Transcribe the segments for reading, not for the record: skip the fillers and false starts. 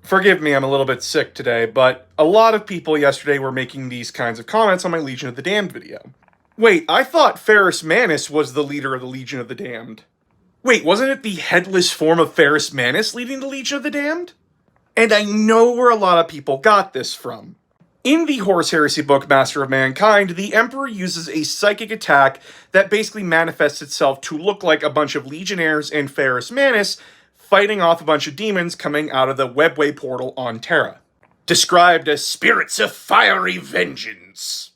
Forgive me, I'm a little bit sick today, but a lot of people yesterday were making these kinds of comments on my Legion of the Damned video. Wait, I thought Ferrus Manus was the leader of the Legion of the Damned. Wait, wasn't it the headless form of Ferrus Manus leading the Legion of the Damned? And I know where a lot of people got this from. In the Horus Heresy book, Master of Mankind, the Emperor uses a psychic attack that basically manifests itself to look like a bunch of Legionnaires and Ferrus Manus fighting off a bunch of demons coming out of the Webway portal on Terra. Described as spirits of fiery vengeance.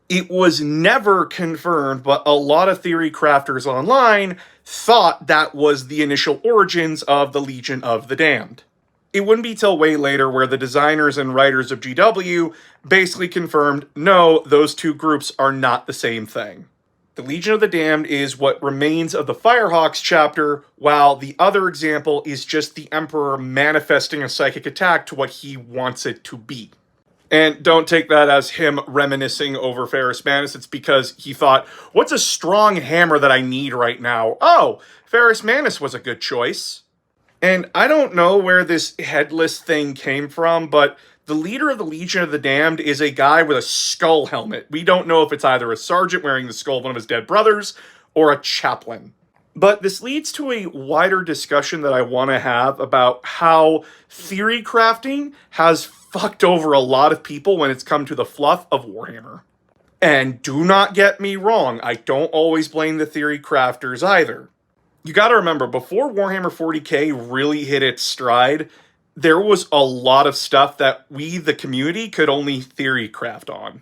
It was never confirmed, but a lot of theory crafters online thought that was the initial origins of the Legion of the Damned. It wouldn't be till way later where the designers and writers of GW basically confirmed, no, those two groups are not the same thing. The Legion of the Damned is what remains of the Firehawks chapter, while the other example is just the Emperor manifesting a psychic attack to what he wants it to be. And don't take that as him reminiscing over Ferrus Manus, it's because he thought, what's a strong hammer that I need right now? Oh, Ferrus Manus was a good choice. And I don't know where this headless thing came from, but the leader of the Legion of the Damned is a guy with a skull helmet. We don't know if it's either a sergeant wearing the skull of one of his dead brothers, or a chaplain. But this leads to a wider discussion that I want to have about how theory crafting has fucked over a lot of people when it's come to the fluff of Warhammer. And do not get me wrong, I don't always blame the theory crafters either. You gotta remember, before Warhammer 40k really hit its stride, there was a lot of stuff that we, the community, could only theory craft on.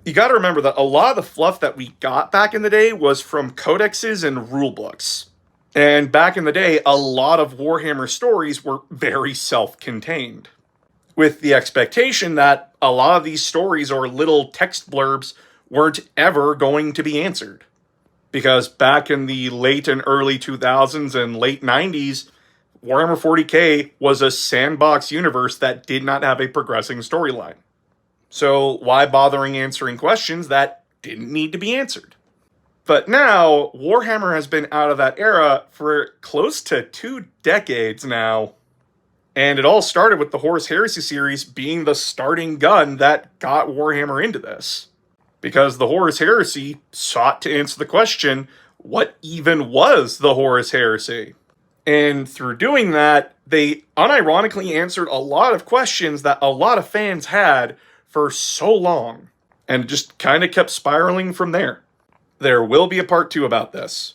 You gotta remember that a lot of the fluff that we got back in the day was from codexes and rulebooks. And back in the day, a lot of Warhammer stories were very self-contained, with the expectation that a lot of these stories or little text blurbs weren't ever going to be answered. Because back in the late and early 2000s and late 90s, Warhammer 40k was a sandbox universe that did not have a progressing storyline. So why bothering answering questions that didn't need to be answered? But now, Warhammer has been out of that era for close to 2 decades now. And it all started with the Horus Heresy series being the starting gun that got Warhammer into this. Because the Horus Heresy sought to answer the question, what even was the Horus Heresy? And through doing that, they unironically answered a lot of questions that a lot of fans had for so long. And it just kind of kept spiraling from there. There will be a part 2 about this.